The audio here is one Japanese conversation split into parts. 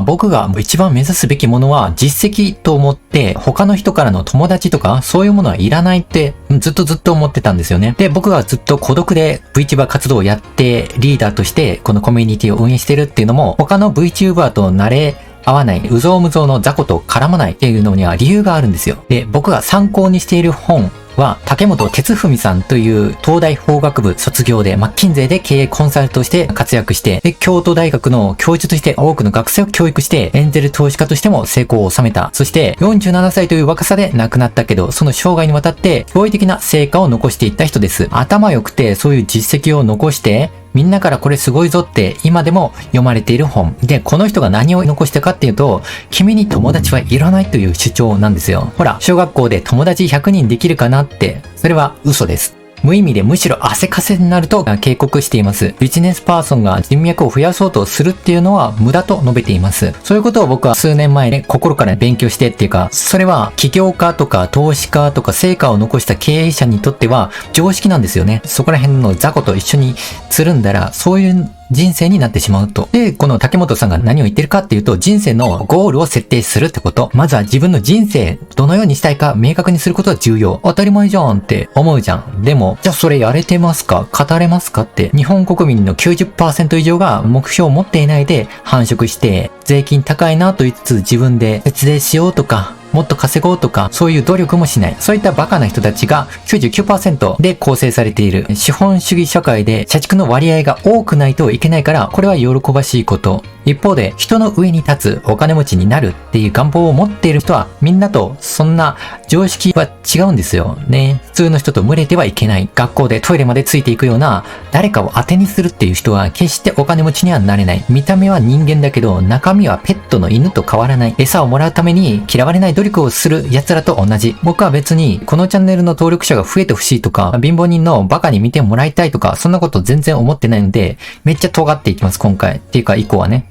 僕が一番目指すべきものは実績と思って、他の人からの友達とかそういうものはいらないってずっと思ってたんですよね。で、僕がずっと孤独で VTuber 活動をやってリーダーとしてこのコミュニティを運営してるっていうのも、他の VTuber と慣れ合わない、うぞうむぞうの雑魚と絡まないっていうのには理由があるんですよ。で、僕が参考にしている本は、竹本哲文さんという東大法学部卒業で、マッキンゼーで経営コンサルとして活躍して、で、京都大学の教授として多くの学生を教育して、エンゼル投資家としても成功を収めた。そして、47歳という若さで亡くなったけど、その生涯にわたって驚異的な成果を残していった人です。頭良くて、そういう実績を残して、みんなからこれすごいぞって今でも読まれている本。で、この人が何を残したかっていうと、君に友達はいらないという主張なんですよ。ほら、小学校で友達100人できるかなって、それは嘘です。無意味でむしろ汗かせになると警告しています。ビジネスパーソンが人脈を増やそうとするっていうのは無駄と述べています。そういうことを僕は数年前ね、心から勉強してっていうか、それは起業家とか投資家とか成果を残した経営者にとっては常識なんですよね。そこら辺の雑魚と一緒につるんだら、そういう人生になってしまうと。で、この竹本さんが何を言ってるかっていうと、人生のゴールを設定するってこと。まずは自分の人生、どのようにしたいか明確にすることが重要。当たり前じゃんって思うじゃん。でも、じゃあそれやれてますか？語れますかって、日本国民の 90% 以上が目標を持っていないで繁殖して、税金高いなと言いつつ自分で節税しようとか、もっと稼ごうとか、そういう努力もしない。そういったバカな人たちが 99% で構成されている。資本主義社会で社畜の割合が多くないといけないから、これは喜ばしいこと。一方で、人の上に立つお金持ちになるっていう願望を持っている人は、みんなとそんな常識は違うんですよね。普通の人と群れてはいけない。学校でトイレまでついていくような、誰かを当てにするっていう人は決してお金持ちにはなれない。見た目は人間だけど、中身はペットの犬と変わらない。餌をもらうために嫌われない努力をする奴らと同じ。僕は別に、このチャンネルの登録者が増えてほしいとか、貧乏人のバカに見てもらいたいとか、そんなこと全然思ってないので、めっちゃ尖っていきます、今回。っていうか、以降はね。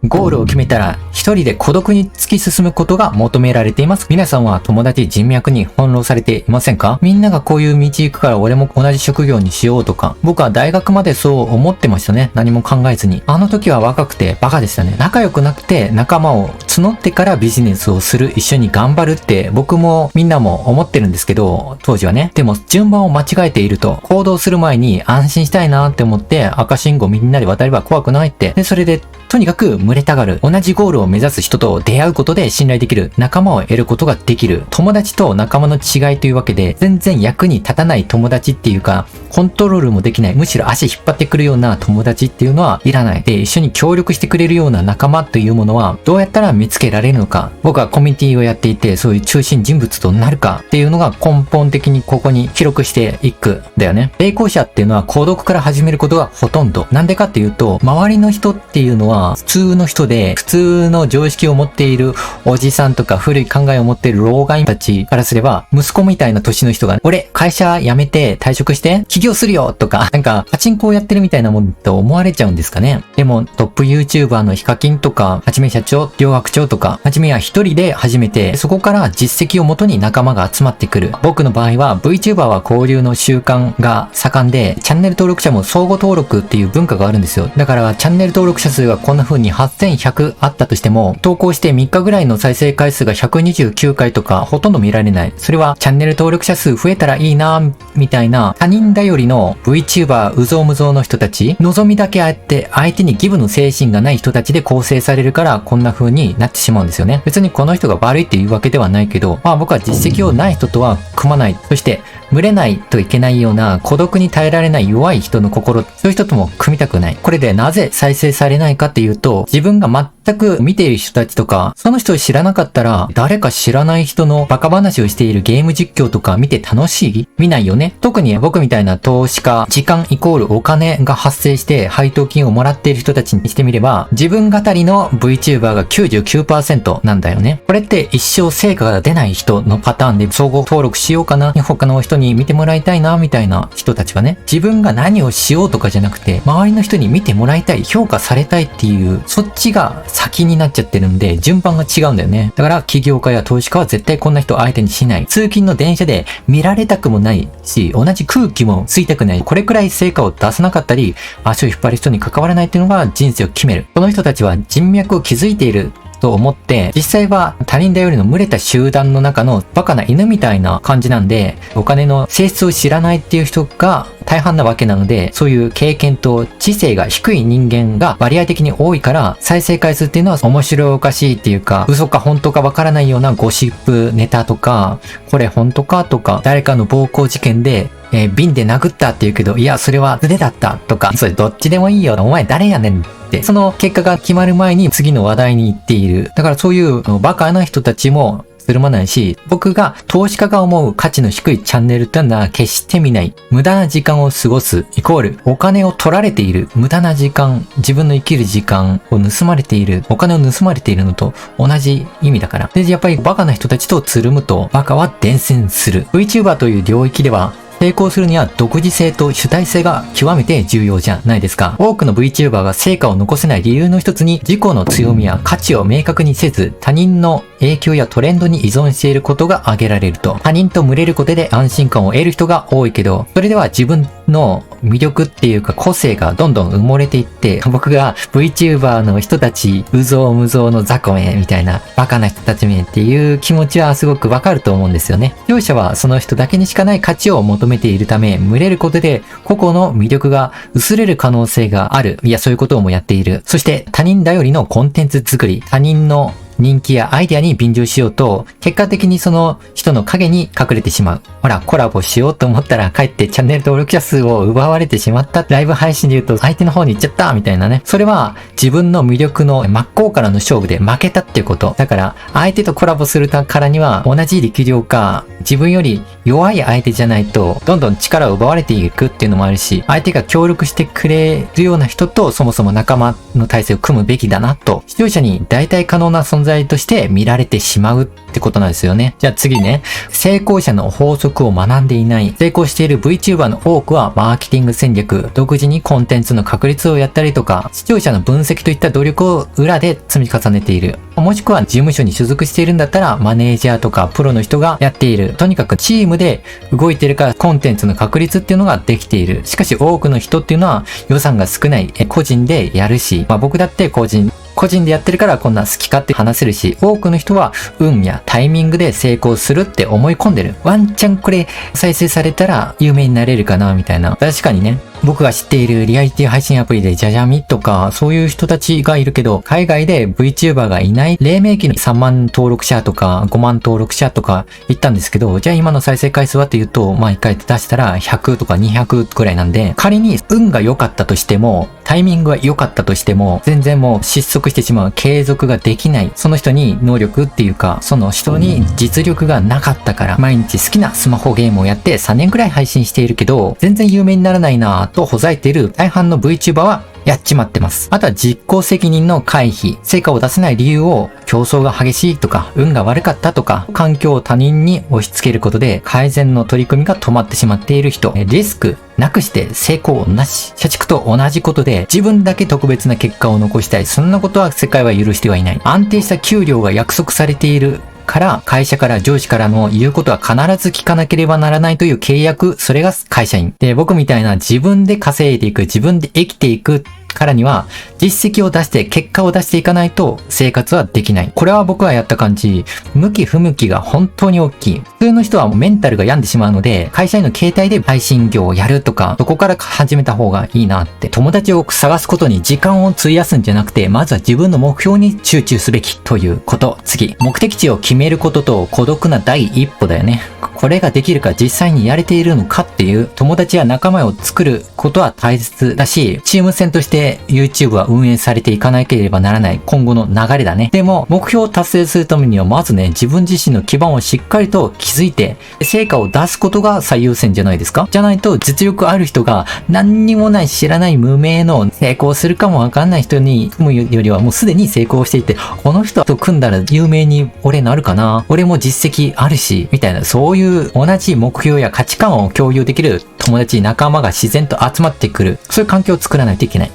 ゴールを決めたら、一人で孤独に突き進むことが求められています。皆さんは友達人脈に翻弄されていませんか？みんながこういう道行くから俺も同じ職業にしようとか、僕は大学までそう思ってましたね。何も考えずに。あの時は若くてバカでしたね。仲良くなくて仲間を募ってからビジネスをする、一緒に頑張るって僕もみんなも思ってるんですけど、当時はね。でも順番を間違えていると、行動する前に安心したいなって思って赤信号みんなで渡れば怖くないって。で、それでとにかく群れたがる。同じゴールを目指す人と出会うことで信頼できる。仲間を得ることができる。友達と仲間の違いというわけで、全然役に立たない友達っていうか、コントロールもできない。むしろ足引っ張ってくるような友達っていうのはいらない。で、一緒に協力してくれるような仲間というものは、どうやったら見つけられるのか。僕はコミュニティをやっていて、そういう中心人物となるかっていうのが根本的にここに記録していく。だよね。成功者っていうのは孤独から始めることがほとんど。なんでかっていうと、周りの人っていうのは、普通の人で、普通の常識を持っているおじさんとか古い考えを持っている老害たちからすれば、息子みたいな年の人が、俺、会社辞めて退職して起業するよとか、なんか、パチンコをやってるみたいなもんと思われちゃうんですかね。でも、トップ YouTuber のヒカキンとか、はじめ社長、両学長とか、はじめは一人で始めて、そこから実績をもとに仲間が集まってくる。僕の場合は、VTuber は交流の習慣が盛んで、チャンネル登録者も相互登録っていう文化があるんですよ。だから、チャンネル登録者数がこんな風に8100あったとしても、投稿して3日ぐらいの再生回数が129回とかほとんど見られない。それはチャンネル登録者数増えたらいいなみたいな他人頼りの VTuber うぞうむぞうの人たち、望みだけあって相手にギブの精神がない人たちで構成されるからこんな風になってしまうんですよね。別にこの人が悪いっていうわけではないけど、まあ僕は実績をない人とは組まない。そして群れないといけないような孤独に耐えられない弱い人の心、そういう人とも組みたくない。これでなぜ再生されないかっていうと、自分が全く見ている人たちとか、その人を知らなかったら、誰か知らない人のバカ話をしているゲーム実況とか見て楽しい？見ないよね。特に僕みたいな投資家、時間イコールお金が発生して配当金をもらっている人たちにしてみれば、自分語りの VTuber が 99% なんだよね。これって一生成果が出ない人のパターンで相互登録しようかな、他の人に見てもらいたいな、みたいな人たちはね、自分が何をしようとかじゃなくて、周りの人に見てもらいたい、評価されたいっていう、そっちが先になっちゃってるんで、順番が違うんだよね。だから起業家や投資家は絶対こんな人相手にしない。通勤の電車で見られたくもないし、同じ空気も吸いたくない。これくらい成果を出さなかったり、足を引っ張る人に関わらないっていうのが人生を決める。この人たちは人脈を築いていると思って、実際は他人頼りの群れた集団の中のバカな犬みたいな感じなんで、お金の性質を知らないっていう人が大半なわけなので、そういう経験と知性が低い人間が割合的に多いから、再生回数っていうのは面白おかしいっていうか、嘘か本当かわからないようなゴシップネタとか、これ本当かとか、誰かの暴行事件で瓶で殴ったって言うけど、いや、それは腕だったとか、それどっちでもいいよ。お前誰やねんって。その結果が決まる前に次の話題に行っている。だからそういうバカな人たちもつるまないし、僕が投資家が思う価値の低いチャンネルってのは決して見ない。無駄な時間を過ごすイコールお金を取られている。無駄な時間、自分の生きる時間を盗まれている。お金を盗まれているのと同じ意味だから。で、やっぱりバカな人たちとつるむとバカは伝染する。VTuber という領域では成功するには独自性と主体性が極めて重要じゃないですか。多くの VTuber が成果を残せない理由の一つに自己の強みや価値を明確にせず他人の影響やトレンドに依存していることが挙げられると。他人と群れることで安心感を得る人が多いけど、それでは自分の魅力っていうか個性がどんどん埋もれていって、僕が VTuber の人たち、うぞうむぞうの雑魚めみたいなバカな人たちめっていう気持ちはすごくわかると思うんですよね。視聴者はその人だけにしかない価値を求めているため、群れることで個々の魅力が薄れる可能性がある。いや、そういうことをもやっている。そして他人頼りのコンテンツ作り、他人の人気やアイデアに便乗しようと、結果的にその人の影に隠れてしまう。ほら、コラボしようと思ったら、かえってチャンネル登録者数を奪われてしまった。ライブ配信で言うと、相手の方に行っちゃったみたいなね。それは、自分の魅力の真っ向からの勝負で負けたっていうこと。だから、相手とコラボするからには、同じ力量か、自分より弱い相手じゃないと、どんどん力を奪われていくっていうのもあるし、相手が協力してくれるような人と、そもそも仲間の体制を組むべきだなと、視聴者に代替可能な存在として見られてしまうってことなんですよね。じゃあ次ね。成功者の法則を学んでいない。成功している VTuber の多くはマーケティング戦略、独自にコンテンツの確立をやったりとか、視聴者の分析といった努力を裏で積み重ねている。もしくは事務所に所属しているんだったらマネージャーとかプロの人がやっている。とにかくチームで動いているからコンテンツの確立っていうのができている。しかし多くの人っていうのは予算が少ない個人でやるし、僕だって個人でやってるからこんな好き勝手話せるし、多くの人は運やタイミングで成功するって思い込んでる。ワンチャンこれ再生されたら有名になれるかなみたいな。確かにね、僕が知っているリアリティ配信アプリでジャジャミとかそういう人たちがいるけど、海外で VTuber がいない黎明期の3万登録者とか5万登録者とか言ったんですけど、じゃあ今の再生回数はっていうと、1回出したら100とか200くらいなんで、仮に運が良かったとしても、タイミングが良かったとしても、全然もう失速してしまう、継続ができない。その人に能力っていうか、その人に実力がなかったから、毎日好きなスマホゲームをやって3年くらい配信しているけど、全然有名にならないなぁとほざいている大半の VTuber はやっちまってます。あとは実行責任の回避。成果を出せない理由を競争が激しいとか、運が悪かったとか、環境を他人に押し付けることで改善の取り組みが止まってしまっている人。リスクなくして成功なし。社畜と同じことで自分だけ特別な結果を残したい。そんなことは世界は許してはいない。安定した給料が約束されている。から会社から上司からの言うことは必ず聞かなければならないという契約、それが会社員。で、僕みたいな自分で稼いでいく、自分で生きていくからには実績を出して結果を出していかないと生活はできない。これは僕がやった感じ、向き不向きが本当に大きい。普通の人はメンタルが病んでしまうので、会社員の携帯で配信業をやるとか、そこから始めた方がいいなって。友達を探すことに時間を費やすんじゃなくて、まずは自分の目標に集中すべきということ。次、目的地を決めることと孤独な第一歩だよね。これができるか実際にやれているのかっていう、友達や仲間を作ることは大切だし、チーム戦として YouTube は運営されていかなければならない今後の流れだね。でも目標を達成するためにはまずね、自分自身の基盤をしっかりと築いて成果を出すことが最優先じゃないですか。じゃないと実力ある人が何にもない知らない無名の成功するかもわかんない人に組むよりはもうすでに成功していて、この人と組んだら有名に俺なるかな、俺も実績あるしみたいな、そういう同じ目標や価値観を共有できる友達仲間が自然と集まってくる、そういう環境を作らないといけない。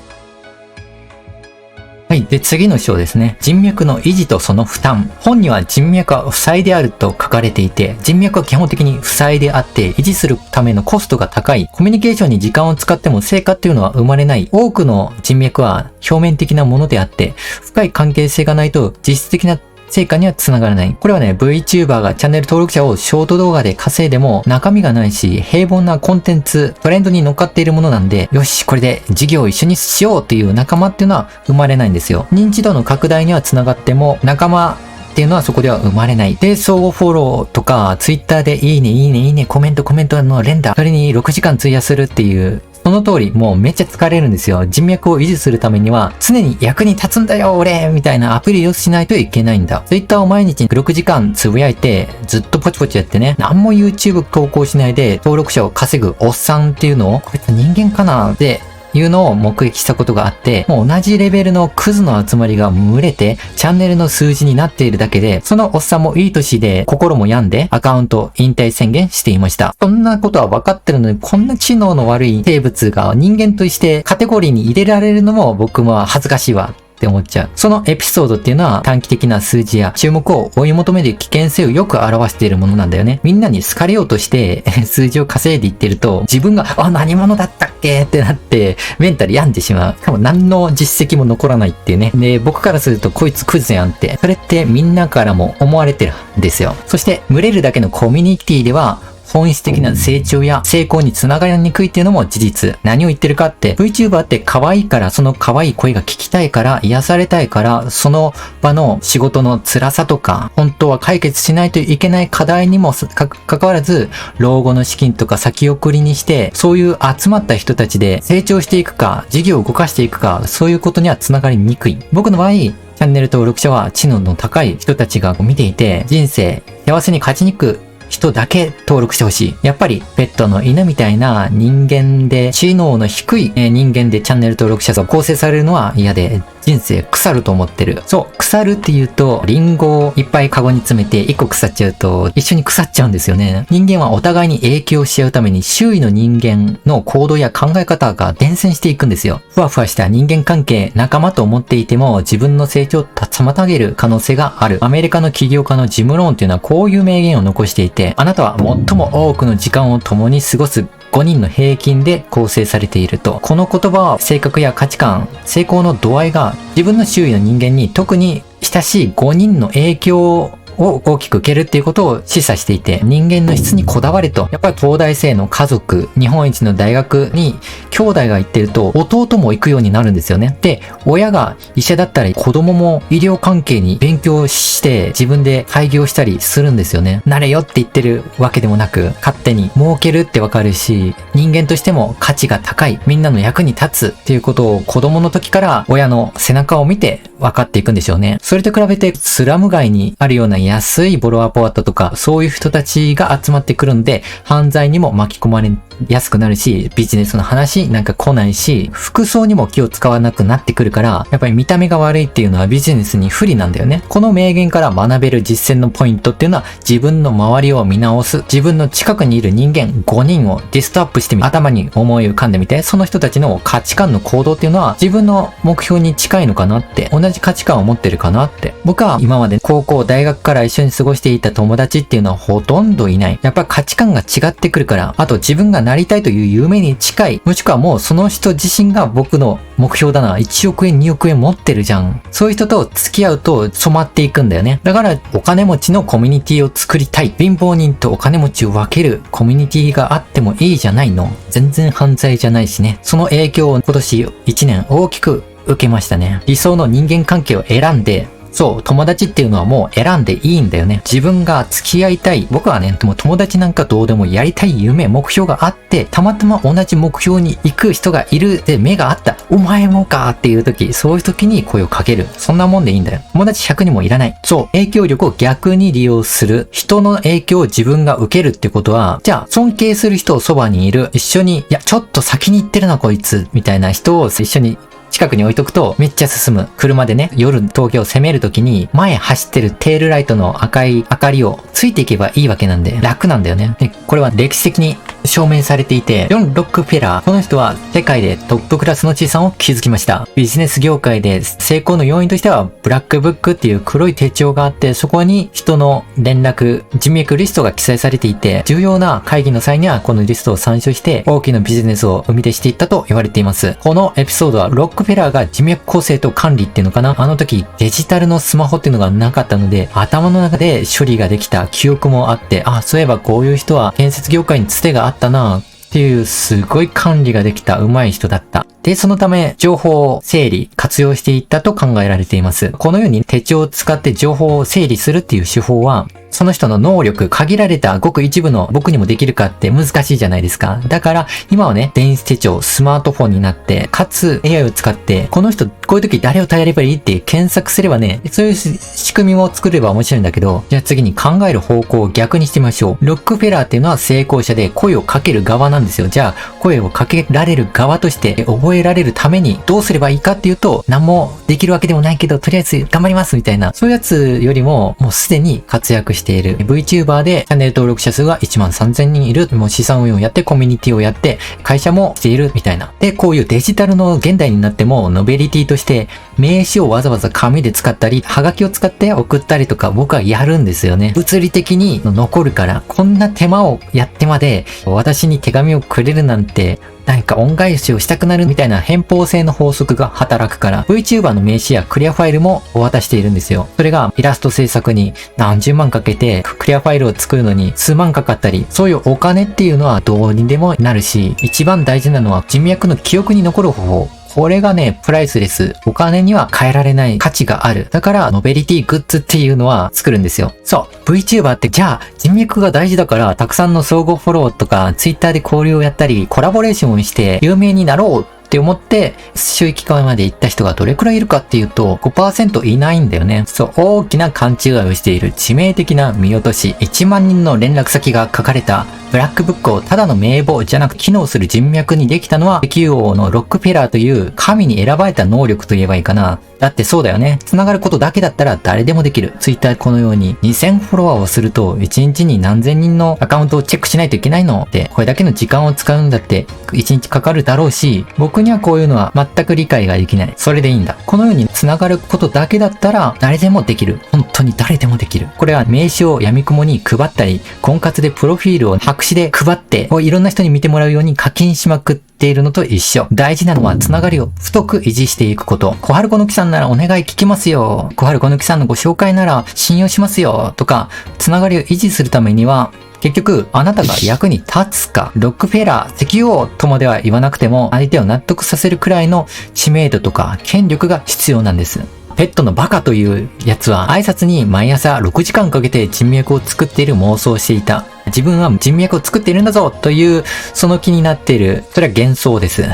はい。で、次の章ですね。人脈の維持とその負担。本には人脈は負債であると書かれていて、人脈は基本的に負債であって、維持するためのコストが高い。コミュニケーションに時間を使っても成果っていうのは生まれない。多くの人脈は表面的なものであって、深い関係性がないと実質的な成果には繋がらない。これはね、VTuber がチャンネル登録者をショート動画で稼いでも中身がないし、平凡なコンテンツ、トレンドに乗っかっているものなんで、よし、これで事業を一緒にしようっていう仲間っていうのは生まれないんですよ。認知度の拡大には繋がっても、仲間っていうのはそこでは生まれない。で、相互フォローとか、Twitter でいいね、いいね、いいね、コメントの連打。それに6時間費やするっていう、その通り、もうめっちゃ疲れるんですよ。人脈を維持するためには、常に役に立つんだよ、俺みたいなアプリをしないといけないんだ。Twitter を毎日6時間つぶやいて、ずっとポチポチやってね、何も YouTube 投稿しないで、登録者を稼ぐおっさんっていうのを、こいつ人間かなっていうのを目撃したことがあって、もう同じレベルのクズの集まりが群れて、チャンネルの数字になっているだけで、そのおっさんもいい年で心も病んでアカウント引退宣言していました。そんなことは分かってるのに、こんな知能の悪い生物が人間としてカテゴリーに入れられるのも僕も恥ずかしいわ。って思っちゃう。そのエピソードっていうのは短期的な数字や注目を追い求める危険性をよく表しているものなんだよね。みんなに好かれようとして数字を稼いでいってると自分が何者だったっけってなってメンタル病んでしまう。しかも何の実績も残らないっていうね。で、僕からするとこいつクズやんって。それってみんなからも思われてるんですよ。そして群れるだけのコミュニティでは本質的な成長や成功につながりにくいっていうのも事実。何を言ってるかって、VTuber って可愛いから、その可愛い声が聞きたいから、癒されたいから、その場の仕事の辛さとか、本当は解決しないといけない課題にも関わらず、老後の資金とか先送りにして、そういう集まった人たちで成長していくか、事業を動かしていくか、そういうことにはつながりにくい。僕の場合、チャンネル登録者は知能の高い人たちが見ていて、人生、幸せに勝ちにく人だけ登録してほしい。やっぱりペットの犬みたいな人間で知能の低い人間でチャンネル登録者が構成されるのは嫌で、人生腐ると思ってる。そう、腐るって言うと、リンゴをいっぱいカゴに詰めて1個腐っちゃうと一緒に腐っちゃうんですよね。人間はお互いに影響し合うために周囲の人間の行動や考え方が伝染していくんですよ。ふわふわした人間関係、仲間と思っていても自分の成長を妨げる可能性がある。アメリカの起業家のジム・ローンっていうのはこういう名言を残していて、あなたは最も多くの時間を共に過ごす5人の平均で構成されていると。この言葉は性格や価値観、成功の度合いが自分の周囲の人間に特に親しい5人の影響を大きく受けるっていうことを示唆していて、人間の質にこだわれと。やっぱり東大生の家族、日本一の大学に兄弟が行ってると弟も行くようになるんですよね。で、親が医者だったり子供も医療関係に勉強して自分で開業したりするんですよね。なれよって言ってるわけでもなく、勝手に儲けるってわかるし、人間としても価値が高い、みんなの役に立つっていうことを子供の時から親の背中を見て分かっていくんでしょうね。それと比べてスラム街にあるような安いボロアパートとか、そういう人たちが集まってくるんで、犯罪にも巻き込まれやすくなるし、ビジネスの話なんか来ないし、服装にも気を使わなくなってくるから、やっぱり見た目が悪いっていうのはビジネスに不利なんだよね。この名言から学べる実践のポイントっていうのは、自分の周りを見直す。自分の近くにいる人間5人をリストアップしてみ、頭に思い浮かんでみて、その人たちの価値観の行動っていうのは、自分の目標に近いのかなって、同じ価値観を持ってるかなって。僕は今まで高校、大学から一緒に過ごしていた友達っていうのはほとんどいない。やっぱ価値観が違ってくるから、あと自分がなりたいという夢に近い、もしくはもうその人自身が僕の目標だな、1億円2億円持ってるじゃん。そういう人と付き合うと染まっていくんだよね。だからお金持ちのコミュニティを作りたい。貧乏人とお金持ちを分けるコミュニティがあってもいいじゃないの。全然犯罪じゃないしね。その影響を今年1年大きく受けましたね。理想の人間関係を選んで、そう、友達っていうのはもう選んでいいんだよね。自分が付き合いたい。僕はね、もう友達なんかどうでもやりたい夢、目標があって、たまたま同じ目標に行く人がいるで目があった。お前もかっていう時、そういう時に声をかける。そんなもんでいいんだよ。友達100人もいらない。そう、影響力を逆に利用する。人の影響を自分が受けるってことは、じゃあ尊敬する人をそばにいる。一緒に、いや、ちょっと先に行ってるなこいつ、みたいな人を一緒に近くに置いとくとめっちゃ進む。車でね、夜東京を攻めるときに前走ってるテールライトの赤い明かりをついていけばいいわけなんで楽なんだよね。で、これは歴史的に証明されていて、ジョン・ロックフェラー。この人は世界でトップクラスの資産を築きました。ビジネス業界で成功の要因としては、ブラックブックっていう黒い手帳があって、そこに人の連絡、人脈リストが記載されていて、重要な会議の際にはこのリストを参照して、大きなビジネスを生み出していったと言われています。このエピソードは、ロックフェラーが人脈構成と管理っていうのかな。あの時、デジタルのスマホっていうのがなかったので、頭の中で処理ができた記憶もあって、あ、そういえばこういう人は建設業界につてがあったなっていうすごい管理ができた上手い人だった。で、そのため情報を整理、活用していったと考えられています。このように手帳を使って情報を整理するっていう手法は、その人の能力、限られたごく一部の僕にもできるかって難しいじゃないですか。だから今はね、電子手帳、スマートフォンになって、かつ AI を使って、この人こういう時誰を頼ればいいって検索すればね、そういう仕組みも作れば面白いんだけど、じゃあ次に考える方向を逆にしてみましょう。ロックフェラーっていうのは成功者で声をかける側なんですよ。じゃあ声をかけられる側として覚えられるためにどうすればいいかっていうと、何もできるわけでもないけど、とりあえず頑張りますみたいな、そういうやつよりももうすでに活躍している VTuber でチャンネル登録者数が13,000人いる。もう資産運用をやってコミュニティをやって会社もしているみたいな。で、こういうデジタルの現代になってもノベリティとして名刺をわざわざ紙で使ったり、ハガキを使って送ったりとか僕はやるんですよね。物理的に残るから、こんな手間をやってまで私に手紙をくれるなんて、何か恩返しをしたくなるみたいな偏方性の法則が働くから、VTuber の名刺やクリアファイルもお渡しているんですよ。それがイラスト制作に何十万かけて、クリアファイルを作るのに数万かかったり、そういうお金っていうのはどうにでもなるし、一番大事なのは人脈の記憶に残る方法。これがね、プライスレス。お金には変えられない価値がある。だから、ノベリティグッズっていうのは作るんですよ。そう。VTuber って、じゃあ、人脈が大事だから、たくさんの相互フォローとか、Twitter で交流をやったり、コラボレーションをして、有名になろうって思って、収益化まで行った人がどれくらいいるかっていうと、5% いないんだよね。そう、大きな勘違いをしている致命的な見落とし。1万人の連絡先が書かれたブラックブックをただの名簿じゃなく機能する人脈にできたのは、石油王のロックフェラーという神に選ばれた能力と言えばいいかな。だってそうだよね。繋がることだけだったら誰でもできる。Twitter このように2000フォロワーをすると1日に何千人のアカウントをチェックしないといけないのって、これだけの時間を使うんだって1日かかるだろうし、僕にはこういうのは全く理解ができない。それでいいんだ。このように繋がることだけだったら誰でもできる。本当に誰でもできる。これは名刺を闇雲に配ったり、婚活でプロフィールを白紙で配って、いろんな人に見てもらうように課金しまくっているのと一緒。大事なのはつながりを太く維持していくこと。小春小貫さんならお願い聞きますよ。小春小貫さんのご紹介なら信用しますよ。とか、つながりを維持するためには、結局、あなたが役に立つか、ロックフェラー、石油王とまでは言わなくても、相手を納得させるくらいの知名度とか権力が必要なんです。ペットのバカというやつは挨拶に毎朝6時間かけて人脈を作っている妄想をしていた。自分は人脈を作っているんだぞというその気になっている。それは幻想です。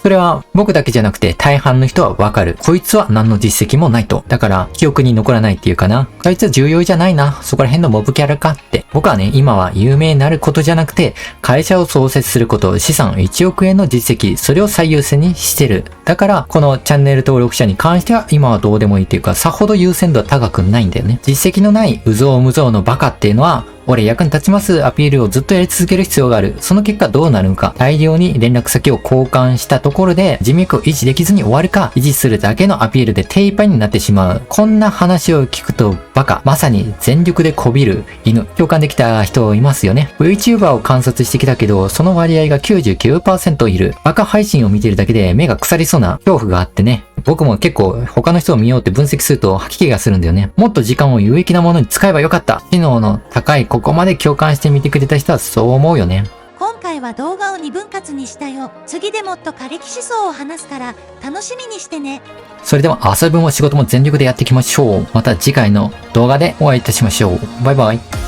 それは僕だけじゃなくて大半の人はわかる。こいつは何の実績もないと。だから記憶に残らないっていうかな。こいつは重要じゃないな。そこら辺のモブキャラかって。僕はね、今は有名になることじゃなくて、会社を創設すること、資産1億円の実績、それを最優先にしてる。だから、このチャンネル登録者に関しては今はどうでもいいっていうか、さほど優先度は高くないんだよね。実績のないうぞうむぞうのバカっていうのは、俺役に立ちますアピールをずっとやり続ける必要がある。その結果どうなるのか。大量に連絡先を交換したところで人脈を維持できずに終わるか、維持するだけのアピールで手一杯になってしまう。こんな話を聞くとバカ。まさに全力でこびる犬。共感できた人いますよね。VTuber を観察してきたけど、その割合が 99% いる。バカ配信を見てるだけで目が腐りそうな恐怖があってね。僕も結構他の人を見ようって分析すると吐き気がするんだよね。もっと時間を有益なものに使えばよかった。知能の高いここまで共感して見てくれた人はそう思うよね。今回は動画を2分割にしたよ。次でもっと過激思想を話すから楽しみにしてね。それでは遊びも仕事も全力でやっていきましょう。また次回の動画でお会いいたしましょう。バイバイ。